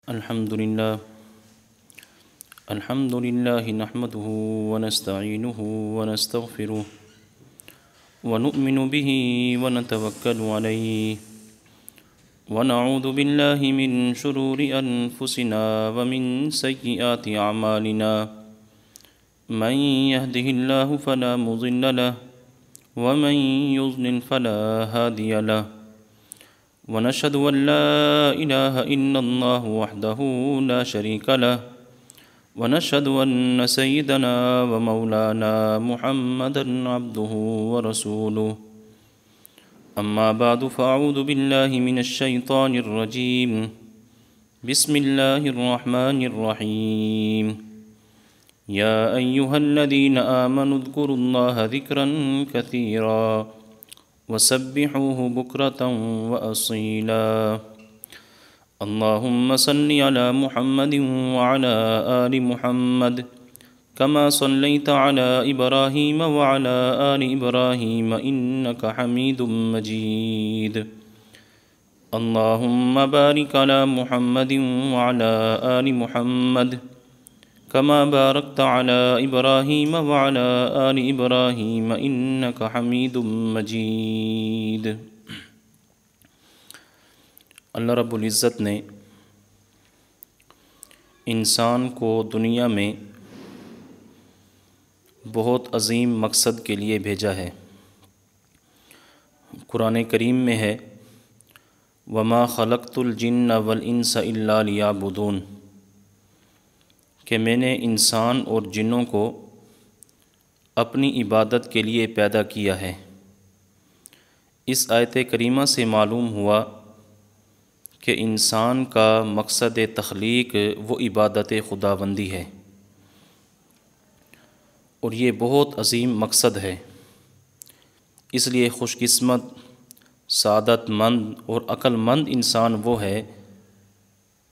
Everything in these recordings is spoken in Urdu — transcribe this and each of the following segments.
الحمد لله نحمده ونستعينه ونستغفره ونؤمن به ونتوكل عليه ونعوذ بالله من شرور أنفسنا ومن سيئات أعمالنا من يهده الله فلا مضل له ومن يضلل فلا هادي له ونشهد أن لا إله إلا الله وحده لا شريك له ونشهد أن سيدنا ومولانا محمدا عبده ورسوله أما بعد فأعوذ بالله من الشيطان الرجيم بسم الله الرحمن الرحيم يا أيها الذين آمنوا اذكروا الله ذكرا كثيرا وسبحوه بكرة وأصيلا اللهم صل على محمد وعلى آل محمد كما صليت على إبراهيم وعلى آل إبراهيم إنك حميد مجيد اللهم بارك على محمد وعلى آل محمد كما باركت على إبراهيم وعلى آل إبراهيم إنك حميد مجيد۔ اللہ رب العزت نے انسان کو دنیا میں بہت عظیم مقصد کے لیے بھیجا ہے۔ قرآن کریم میں ہے وَمَا خَلَقْتُ الْجِنَّ وَالْإِنسَ إِلَّا لِيَعْبُدُونَ کہ میں نے انسان اور جنوں کو اپنی عبادت کے لیے پیدا کیا ہے۔ اس آیت کریمہ سے معلوم ہوا کہ انسان کا مقصد تخلیق وہ عبادت خداوندی ہے، اور یہ بہت عظیم مقصد ہے۔ اس لیے خوش قسمت، سعادت مند اور عقل مند انسان وہ ہے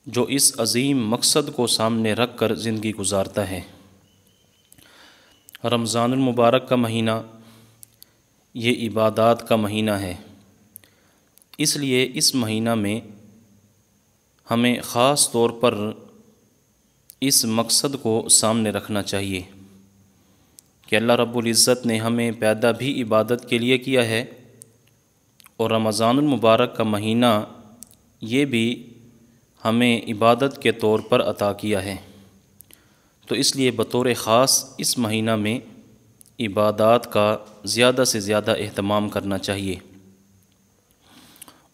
جو اس عظیم مقصد کو سامنے رکھ کر زندگی گزارتا ہے۔ رمضان المبارک کا مہینہ یہ عبادات کا مہینہ ہے، اس لیے اس مہینہ میں ہمیں خاص طور پر اس مقصد کو سامنے رکھنا چاہیے کہ اللہ رب العزت نے ہمیں پیدا بھی عبادت کے لیے کیا ہے، اور رمضان المبارک کا مہینہ یہ بھی ہمیں عبادت کے طور پر عطا کیا ہے۔ تو اس لیے بطور خاص اس مہینہ میں عبادات کا زیادہ سے زیادہ اہتمام کرنا چاہیے،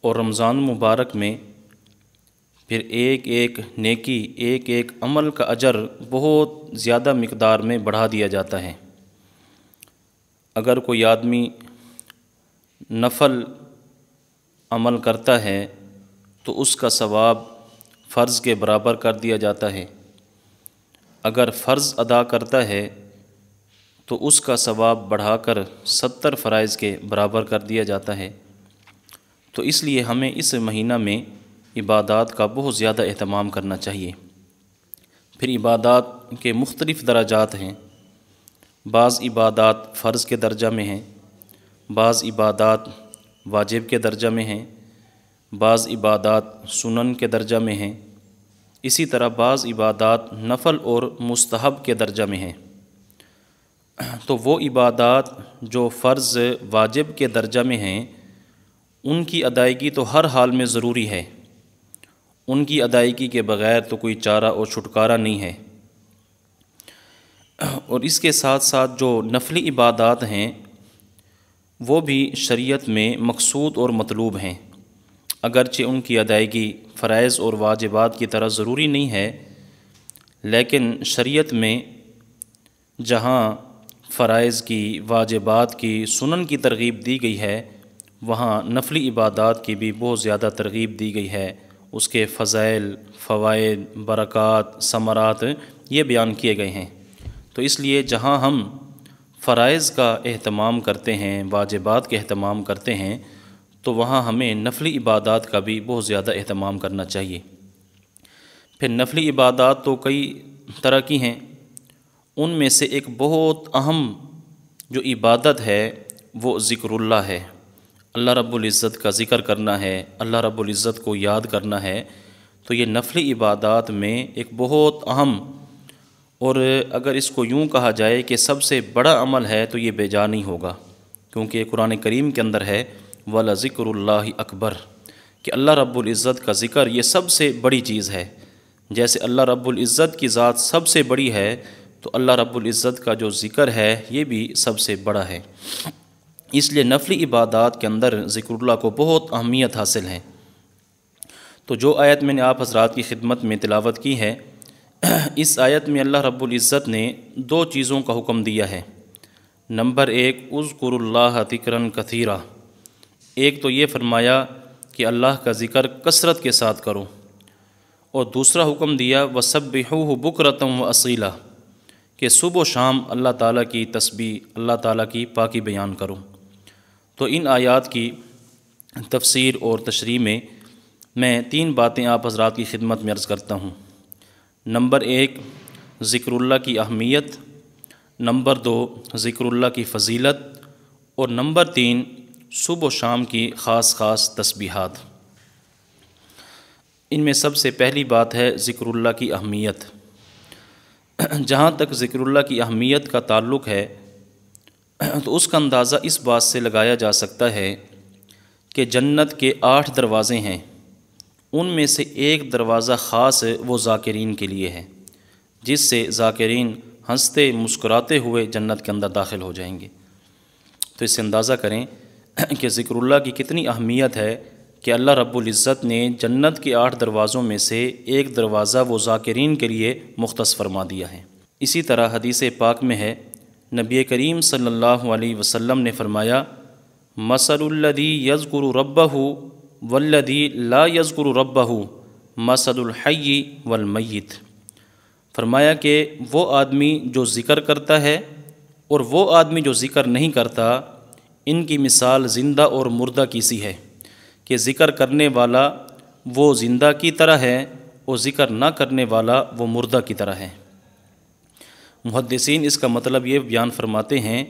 اور رمضان المبارک میں پھر ایک ایک نیکی، ایک ایک عمل کا اجر بہت زیادہ مقدار میں بڑھا دیا جاتا ہے۔ اگر کوئی آدمی نفل عمل کرتا ہے تو اس کا ثواب فرض کے برابر کر دیا جاتا ہے، اگر فرض ادا کرتا ہے تو اس کا ثواب بڑھا کر 70 فرائض کے برابر کر دیا جاتا ہے۔ تو اس لیے ہمیں اس مہینہ میں عبادات کا بہت زیادہ اہتمام کرنا چاہیے۔ پھر عبادات کے مختلف درجات ہیں، بعض عبادات فرض کے درجہ میں ہیں، بعض عبادات واجب کے درجہ میں ہیں، بعض عبادات سنن کے درجہ میں ہیں، اسی طرح بعض عبادات نفل اور مستحب کے درجہ میں ہیں۔ تو وہ عبادات جو فرض واجب کے درجہ میں ہیں ان کی ادائیگی تو ہر حال میں ضروری ہے، ان کی ادائیگی کے بغیر تو کوئی چارہ اور چھٹکارا نہیں ہے۔ اور اس کے ساتھ ساتھ جو نفلی عبادات ہیں وہ بھی شریعت میں مقصود اور مطلوب ہیں، اگرچہ ان کی ادائیگی فرائض اور واجبات کی طرح ضروری نہیں ہے، لیکن شریعت میں جہاں فرائض کی، واجبات کی، سنن کی ترغیب دی گئی ہے، وہاں نفلی عبادات کی بھی بہت زیادہ ترغیب دی گئی ہے۔ اس کے فضائل، فوائد، برکات، ثمرات یہ بیان کیے گئے ہیں۔ تو اس لیے جہاں ہم فرائض کا اہتمام کرتے ہیں، واجبات کے اہتمام کرتے ہیں، تو وہاں ہمیں نفلی عبادات کا بھی بہت زیادہ اہتمام کرنا چاہیے۔ پھر نفلی عبادات تو کئی طرح کی ہیں، ان میں سے ایک بہت اہم جو عبادت ہے وہ ذکر اللہ ہے۔ اللہ رب العزت کا ذکر کرنا ہے، اللہ رب العزت کو یاد کرنا ہے، تو یہ نفلی عبادات میں ایک بہت اہم، اور اگر اس کو یوں کہا جائے کہ سب سے بڑا عمل ہے تو یہ بے جا نہیں ہوگا، کیونکہ قرآن کریم کے اندر ہے وَلَذِكْرُ اللَّهِ اکبر، کہ اللہ رب العزت کا ذکر یہ سب سے بڑی چیز ہے۔ جیسے اللہ رب العزت کی ذات سب سے بڑی ہے، تو اللہ رب العزت کا جو ذکر ہے یہ بھی سب سے بڑا ہے۔ اس لیے نفلی عبادات کے اندر ذکر اللہ کو بہت اہمیت حاصل ہے۔ تو جو آیت میں نے آپ حضرات کی خدمت میں تلاوت کی ہے، اس آیت میں اللہ رب العزت نے دو چیزوں کا حکم دیا ہے۔ نمبر ایک، اذکروا اللہ ذکرا کثیرا، ایک تو یہ فرمایا کہ اللہ کا ذکر کثرت کے ساتھ کرو، اور دوسرا حکم دیا وَسَبِّحُوهُ بُكْرَةً وَأَصِيلًا، کہ صبح و شام اللہ تعالیٰ کی تسبیح، اللہ تعالیٰ کی پاکی بیان کرو۔ تو ان آیات کی تفسیر اور تشریح میں تین باتیں آپ حضرات کی خدمت میں عرض کرتا ہوں۔ نمبر ایک، ذکر اللہ کی اہمیت، نمبر دو، ذکر اللہ کی فضیلت، اور نمبر تین، صبح و شام کی خاص تسبیحات۔ ان میں سب سے پہلی بات ہے ذکر اللہ کی اہمیت۔ جہاں تک ذکر اللہ کی اہمیت کا تعلق ہے تو اس کا اندازہ اس بات سے لگایا جا سکتا ہے کہ جنت کے 8 دروازے ہیں، ان میں سے ایک دروازہ خاص وہ ذاکرین کے لیے ہے، جس سے ذاکرین ہنستے مسکراتے ہوئے جنت کے اندر داخل ہو جائیں گے۔ تو اس سے اندازہ کریں کہ ذکر اللہ کی کتنی اہمیت ہے کہ اللہ رب العزت نے جنت کے 8 دروازوں میں سے ایک دروازہ وہ ذاکرین کے لیے مختص فرما دیا ہے۔ اسی طرح حدیث پاک میں ہے، نبی کریم صلی اللہ علیہ وسلم نے فرمایا مثل الذی یذکر ربہ والذی لا یذکر ربہ مثل الحی والمیت، فرمایا کہ وہ آدمی جو ذکر کرتا ہے اور وہ آدمی جو ذکر نہیں کرتا، ان کی مثال زندہ اور مردہ کی سی ہے، کہ ذکر کرنے والا وہ زندہ کی طرح ہے اور ذکر نہ کرنے والا وہ مردہ کی طرح ہے۔ محدثین اس کا مطلب یہ بیان فرماتے ہیں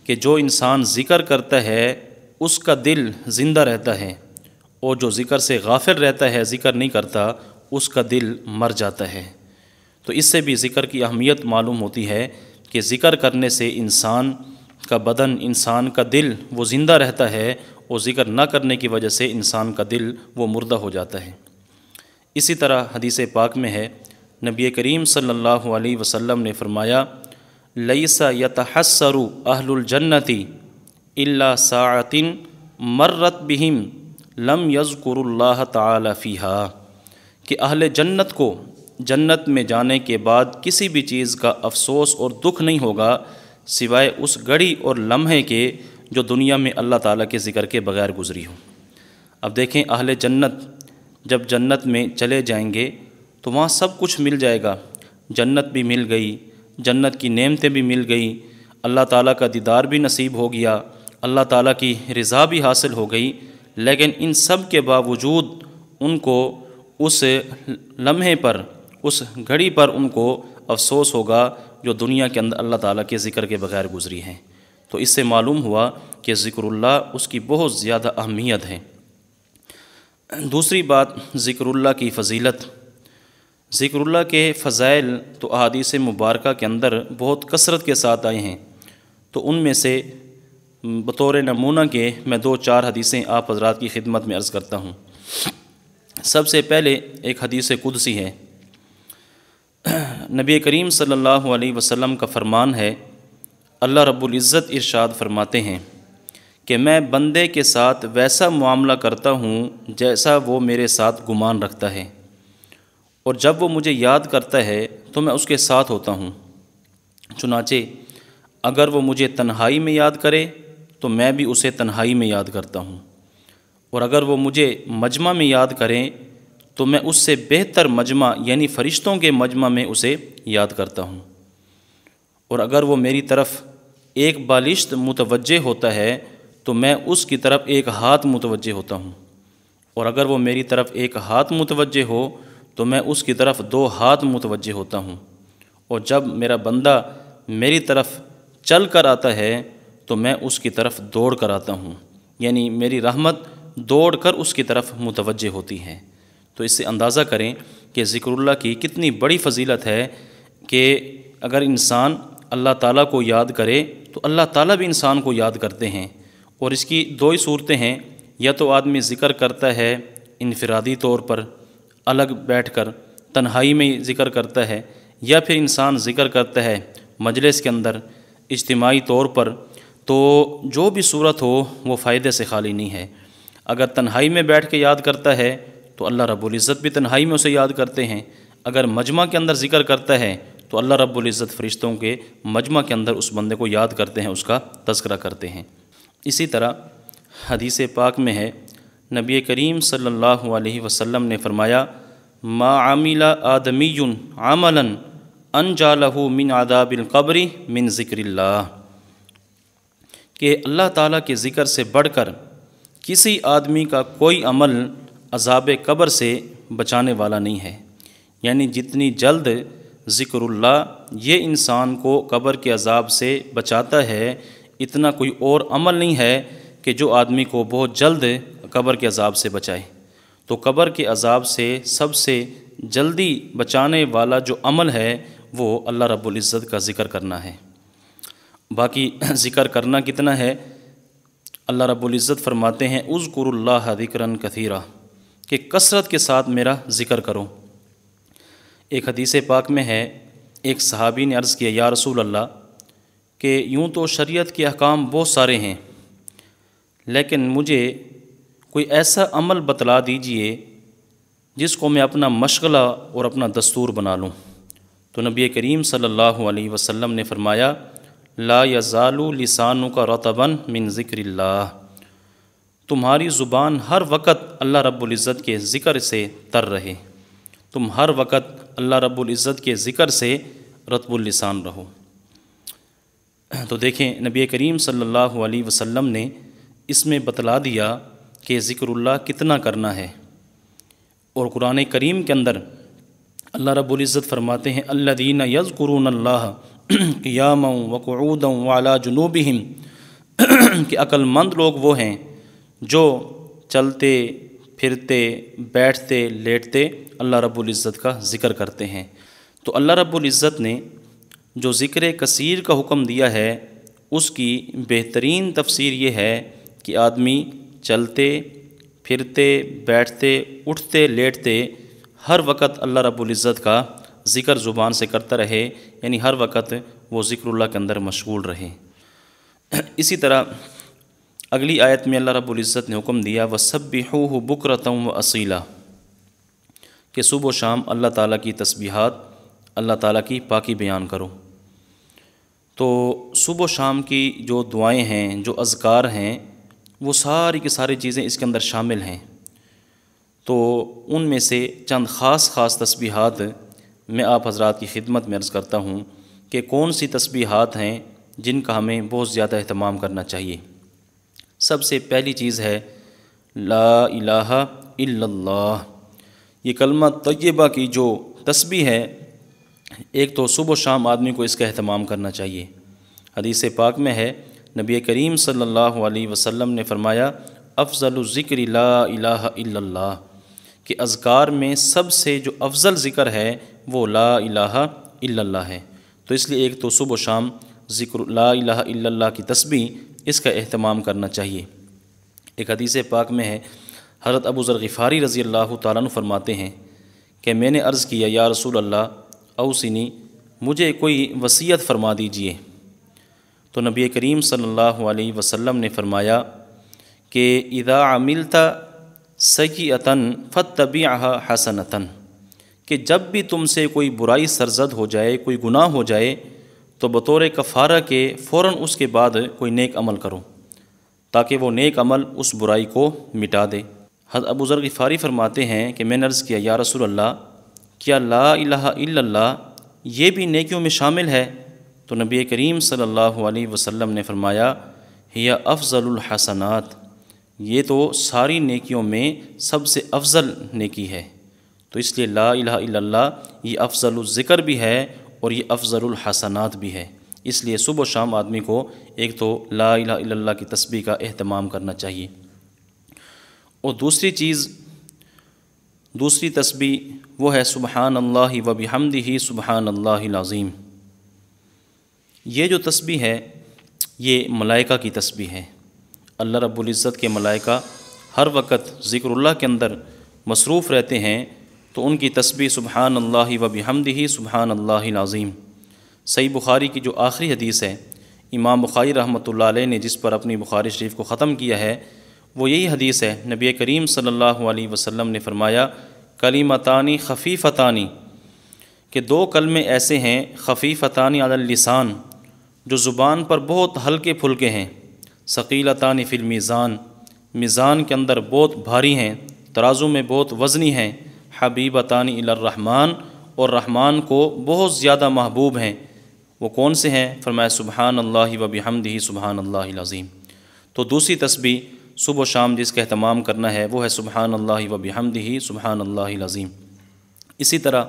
کہ جو انسان ذکر کرتا ہے اس کا دل زندہ رہتا ہے، اور جو ذکر سے غافل رہتا ہے، ذکر نہیں کرتا، اس کا دل مر جاتا ہے۔ تو اس سے بھی ذکر کی اہمیت معلوم ہوتی ہے کہ ذکر کرنے سے انسان کا بدن، انسان کا دل وہ زندہ رہتا ہے، اور ذکر نہ کرنے کی وجہ سے انسان کا دل وہ مردہ ہو جاتا ہے۔ اسی طرح حدیث پاک میں ہے، نبی کریم صلی اللہ علیہ وسلم نے فرمایا لیس یتحسر اہل الجنت الا ساعۃ مرت بہم لم یذکر اللہ تعالی فیہا، کہ اہل جنت کو جنت میں جانے کے بعد کسی بھی چیز کا افسوس اور دکھ نہیں ہوگا سوائے اس گھڑی اور لمحے کے جو دنیا میں اللہ تعالیٰ کے ذکر کے بغیر گزری ہو۔ اب دیکھیں، اہل جنت جب جنت میں چلے جائیں گے تو وہاں سب کچھ مل جائے گا، جنت بھی مل گئی، جنت کی نعمتیں بھی مل گئی، اللہ تعالیٰ کا دیدار بھی نصیب ہو گیا، اللہ تعالیٰ کی رضا بھی حاصل ہو گئی، لیکن ان سب کے باوجود ان کو اس لمحے پر، اس گھڑی پر ان کو افسوس ہوگا جو دنیا کے اندر اللہ تعالیٰ کے ذکر کے بغیر گزری ہیں۔ تو اس سے معلوم ہوا کہ ذکر اللہ اس کی بہت زیادہ اہمیت ہے۔ دوسری بات، ذکر اللہ کی فضیلت۔ ذکر اللہ کے فضائل تو احادیث مبارکہ کے اندر بہت کثرت کے ساتھ آئے ہیں، تو ان میں سے بطور نمونہ کے میں 2-4 حدیثیں آپ حضرات کی خدمت میں عرض کرتا ہوں۔ سب سے پہلے ایک حدیث قدسی ہے، نبی کریم صلی اللہ علیہ وسلم کا فرمان ہے، اللہ رب العزت ارشاد فرماتے ہیں کہ میں بندے کے ساتھ ویسا معاملہ کرتا ہوں جیسا وہ میرے ساتھ گمان رکھتا ہے، اور جب وہ مجھے یاد کرتا ہے تو میں اس کے ساتھ ہوتا ہوں۔ چنانچہ اگر وہ مجھے تنہائی میں یاد کرے تو میں بھی اسے تنہائی میں یاد کرتا ہوں، اور اگر وہ مجھے مجمع میں یاد کریں تو میں اس سے بہتر مجمع یعنی فرشتوں کے مجمع میں اسے یاد کرتا ہوں، اور اگر وہ میری طرف ایک بالشت متوجہ ہوتا ہے تو میں اس کی طرف ایک ہاتھ متوجہ ہوتا ہوں، اور اگر وہ میری طرف ایک ہاتھ متوجہ ہو تو میں اس کی طرف 2 ہاتھ متوجہ ہوتا ہوں، اور جب میرا بندہ میری طرف چل کر آتا ہے تو میں اس کی طرف دوڑ کر آتا ہوں، یعنی میری رحمت دوڑ کر اس کی طرف متوجہ ہوتی ہے۔ تو اس سے اندازہ کریں کہ ذکر اللہ کی کتنی بڑی فضیلت ہے کہ اگر انسان اللہ تعالیٰ کو یاد کرے تو اللہ تعالیٰ بھی انسان کو یاد کرتے ہیں۔ اور اس کی دو ہی صورتیں ہیں، یا تو آدمی ذکر کرتا ہے انفرادی طور پر الگ بیٹھ کر تنہائی میں ذکر کرتا ہے، یا پھر انسان ذکر کرتا ہے مجلس کے اندر اجتماعی طور پر، تو جو بھی صورت ہو وہ فائدے سے خالی نہیں ہے۔ اگر تنہائی میں بیٹھ کے یاد کرتا ہے تو اللہ رب العزت بھی تنہائی میں اسے یاد کرتے ہیں، اگر مجمع کے اندر ذکر کرتا ہے تو اللہ رب العزت فرشتوں کے مجمع کے اندر اس بندے کو یاد کرتے ہیں، اس کا تذکرہ کرتے ہیں۔ اسی طرح حدیث پاک میں ہے، نبی کریم صلی اللہ علیہ وسلم نے فرمایا، ما عمل آدمی عملا انجا لہ من عذاب القبر من ذکر اللہ، کہ اللہ تعالیٰ کے ذکر سے بڑھ کر کسی آدمی کا کوئی عمل عذاب قبر سے بچانے والا نہیں ہے۔ یعنی جتنی جلد ذکر اللہ یہ انسان کو قبر کے عذاب سے بچاتا ہے، اتنا کوئی اور عمل نہیں ہے کہ جو آدمی کو بہت جلد قبر کے عذاب سے بچائے۔ تو قبر کے عذاب سے سب سے جلدی بچانے والا جو عمل ہے وہ اللہ رب العزت کا ذکر کرنا ہے۔ باقی ذکر کرنا کتنا ہے، اللہ رب العزت فرماتے ہیں اذکروا اللہ ذکرا کثیرا، کہ کثرت کے ساتھ میرا ذکر کرو۔ ایک حدیث پاک میں ہے، ایک صحابی نے عرض کیا، یا رسول اللہ، کہ یوں تو شریعت کے احکام بہت سارے ہیں، لیکن مجھے کوئی ایسا عمل بتلا دیجئے جس کو میں اپنا مشغلہ اور اپنا دستور بنا لوں۔ تو نبی کریم صلی اللہ علیہ وسلم نے فرمایا، لا یزال لسانک رطبا من ذکر اللہ، تمہاری زبان ہر وقت اللہ رب العزت کے ذکر سے تر رہے، تم ہر وقت اللہ رب العزت کے ذکر سے رطب اللسان رہو۔ تو دیکھیں نبی کریم صلی اللہ علیہ وسلم نے اس میں بتلا دیا کہ ذکر اللہ کتنا کرنا ہے۔ اور قرآن کریم کے اندر اللہ رب العزت فرماتے ہیں، الذین یذکرون اللہ قیاما وقعودا وعلی جنوبہم، کہ عقل مند لوگ وہ ہیں جو چلتے پھرتے بیٹھتے لیٹتے اللہ رب العزت کا ذکر کرتے ہیں۔ تو اللہ رب العزت نے جو ذکر کثیر کا حکم دیا ہے، اس کی بہترین تفسیر یہ ہے کہ آدمی چلتے پھرتے بیٹھتے اٹھتے لیٹتے ہر وقت اللہ رب العزت کا ذکر زبان سے کرتا رہے، یعنی ہر وقت وہ ذکر اللہ کے اندر مشغول رہے۔ اسی طرح اگلی آیت میں اللہ رب العزت نے حکم دیا، وَسَبِّحُوهُ بُكْرَةً وَأَصِيلًا، کہ صبح و شام اللہ تعالیٰ کی تسبیحات، اللہ تعالیٰ کی پاکی بیان کرو۔ تو صبح و شام کی جو دعائیں ہیں، جو اذکار ہیں، وہ ساری کی ساری چیزیں اس کے اندر شامل ہیں۔ تو ان میں سے چند خاص تسبیحات میں آپ حضرات کی خدمت میں عرض کرتا ہوں کہ کون سی تسبیحات ہیں جن کا ہمیں بہت زیادہ اہتمام کرنا چاہیے۔ سب سے پہلی چیز ہے لا الہ الا اللہ، یہ کلمہ طیبہ کی جو تسبیح ہے، ایک تو صبح و شام آدمی کو اس کا اہتمام کرنا چاہیے۔ حدیث پاک میں ہے، نبی کریم صلی اللہ علیہ وسلم نے فرمایا، افضل الذکر لا الہ الا اللہ، کہ اذکار میں سب سے جو افضل ذکر ہے وہ لا الہ الا اللہ ہے۔ تو اس لیے ایک تو صبح و شام ذکر لا الہ الا اللہ کی تسبیح، اس کا اہتمام کرنا چاہیے۔ ایک حدیث پاک میں ہے، حضرت ابو ذر غفاری رضی اللہ تعالیٰ عنہ فرماتے ہیں کہ میں نے عرض کیا، یا رسول اللہ اوصنی، مجھے کوئی وصیت فرما دیجئے۔ تو نبی کریم صلی اللہ علیہ وسلم نے فرمایا کہ اذا عملت سیئۃ فاتبعها حسنۃ، کہ جب بھی تم سے کوئی برائی سرزد ہو جائے، کوئی گناہ ہو جائے، تو بطور کفارہ کے فوراً اس کے بعد کوئی نیک عمل کرو، تاکہ وہ نیک عمل اس برائی کو مٹا دے۔ حضرت ابو ذر غفاری فرماتے ہیں کہ میں نے عرض کیا، یا رسول اللہ، کیا لا الہ الا اللہ یہ بھی نیکیوں میں شامل ہے؟ تو نبی کریم صلی اللہ علیہ وسلم نے فرمایا، ہی افضل الحسنات، یہ تو ساری نیکیوں میں سب سے افضل نیکی ہے۔ تو اس لیے لا الہ الا اللہ یہ افضل الذکر بھی ہے اور یہ افضل الحسنات بھی ہے۔ اس لیے صبح و شام آدمی کو ایک تو لا الہ الا اللہ کی تسبیح کا اہتمام کرنا چاہیے۔ اور دوسری چیز دوسری تسبیح وہ ہے سبحان اللہ و بحمدہ سبحان اللہ العظیم۔ یہ جو تسبیح ہے یہ ملائکہ کی تسبیح ہے۔ اللہ رب العزت کے ملائکہ ہر وقت ذکر اللہ کے اندر مصروف رہتے ہیں، تو ان کی تسبیح سبحان اللہ و بحمدہ سبحان اللہ العظیم۔ صحیح بخاری کی جو آخری حدیث ہے، امام بخاری رحمۃ اللہ علیہ نے جس پر اپنی بخاری شریف کو ختم کیا ہے، وہ یہی حدیث ہے۔ نبی کریم صلی اللہ علیہ وسلم نے فرمایا کلمتانی خفیفتانی، کہ دو کلمے ایسے ہیں خفیفتانی علی اللسان، جو زبان پر بہت ہلکے پھلکے ہیں، ثقیلتانی فی المیزان، میزان کے اندر بہت بھاری ہیں، ترازو میں بہت وزنی ہیں، حبیبتانی الی الرحمن، اور رحمان کو بہت زیادہ محبوب ہیں۔ وہ کون سے ہیں؟ فرمایا سبحان اللہ و بحمدہ سبحان اللہ العظیم۔ تو دوسری تسبیح صبح و شام جس کا اہتمام کرنا ہے وہ ہے سبحان اللہ و بحمدہ سبحان اللہ العظیم۔ اسی طرح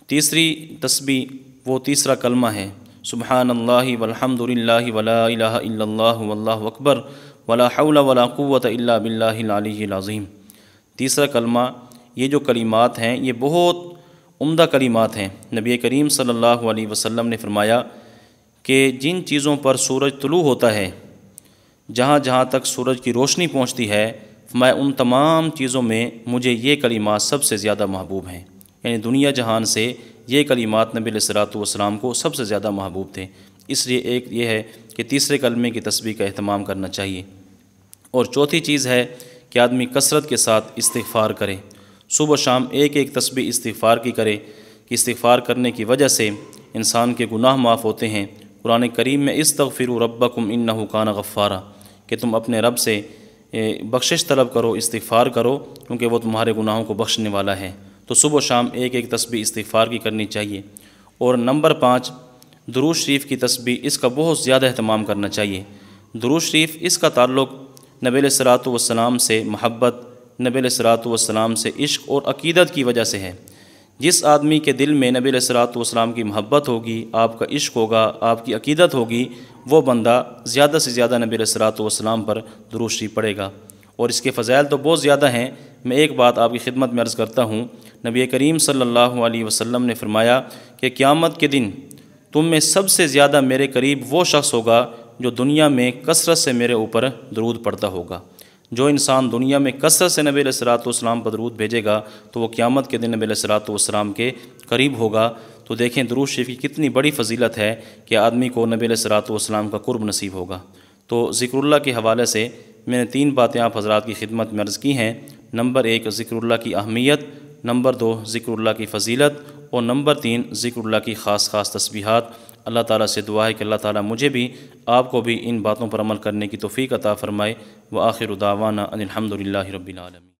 تیسری تسبیح وہ تیسرا کلمہ ہے سبحان اللہ والحمد للہ ولا الہ الا اللہ واللہ اکبر ولا حول ولا قوۃ الا باللہ العلی العظیم۔ تیسرا کلمہ، یہ جو کلمات ہیں یہ بہت عمدہ کلمات ہیں۔ نبی کریم صلی اللہ علیہ وسلم نے فرمایا کہ جن چیزوں پر سورج طلوع ہوتا ہے، جہاں جہاں تک سورج کی روشنی پہنچتی ہے، میں ان تمام چیزوں میں مجھے یہ کلمات سب سے زیادہ محبوب ہیں۔ یعنی دنیا جہان سے یہ کلمات نبی علیہ الصلوۃ والسلام کو سب سے زیادہ محبوب تھے۔ اس لیے ایک یہ ہے کہ تیسرے کلمے کی تسبیح کا اہتمام کرنا چاہیے۔ اور چوتھی چیز ہے کہ آدمی کثرت کے ساتھ استغفار کرے، صبح و شام ایک ایک تسبیح استغفار کی کرے، کہ استغفار کرنے کی وجہ سے انسان کے گناہ معاف ہوتے ہیں۔ قرآن کریم میں استغفروا ربکم انہ کان غفارا، کہ تم اپنے رب سے بخشش طلب کرو، استغفار کرو، کیونکہ وہ تمہارے گناہوں کو بخشنے والا ہے۔ تو صبح و شام ایک ایک تسبیح استغفار کی کرنی چاہیے۔ اور نمبر 5 درود شریف کی تسبیح، اس کا بہت زیادہ اہتمام کرنا چاہیے۔ درود شریف اس کا تعلق نبی علیہ الصلوۃ والسلام سے محبت، نبی علیہ الصلوۃ والسلام سے عشق اور عقیدت کی وجہ سے ہے۔ جس آدمی کے دل میں نبی علیہ الصلوۃ والسلام کی محبت ہوگی، آپ کا عشق ہوگا، آپ کی عقیدت ہوگی، وہ بندہ زیادہ سے زیادہ نبی علیہ الصلوۃ والسلام پر درود شریف پڑھے گا۔ اور اس کے فضائل تو بہت زیادہ ہیں۔ میں ایک بات آپ کی خدمت میں عرض کرتا ہوں، نبی کریم صلی اللہ علیہ وسلم نے فرمایا کہ قیامت کے دن تم میں سب سے زیادہ میرے قریب وہ شخص ہوگا جو دنیا میں کثرت سے میرے اوپر درود پڑھتا ہوگا۔ جو انسان دنیا میں کثرت سے نبی علیہ الصلوۃ والسلام پر درود بھیجے گا تو وہ قیامت کے دن نبی علیہ الصلوۃ والسلام کے قریب ہوگا۔ تو دیکھیں درود شریف کی کتنی بڑی فضیلت ہے کہ آدمی کو نبی علیہ الصلوۃ والسلام کا قرب نصیب ہوگا۔ تو ذکر اللہ کے حوالے سے میں نے 3 باتیں آپ حضرات کی خدمت میں عرض کی ہیں۔ نمبر 1 ذکر اللہ کی اہمیت، نمبر 2 ذکر اللہ کی فضیلت، اور نمبر 3 ذکر اللہ کی خاص تسبیحات۔ اللہ تعالیٰ سے دعا ہے کہ اللہ تعالیٰ مجھے بھی آپ کو بھی ان باتوں پر عمل کرنے کی توفیق عطا فرمائے۔ وآخر دعوانا ان الحمد للہ رب العالمین۔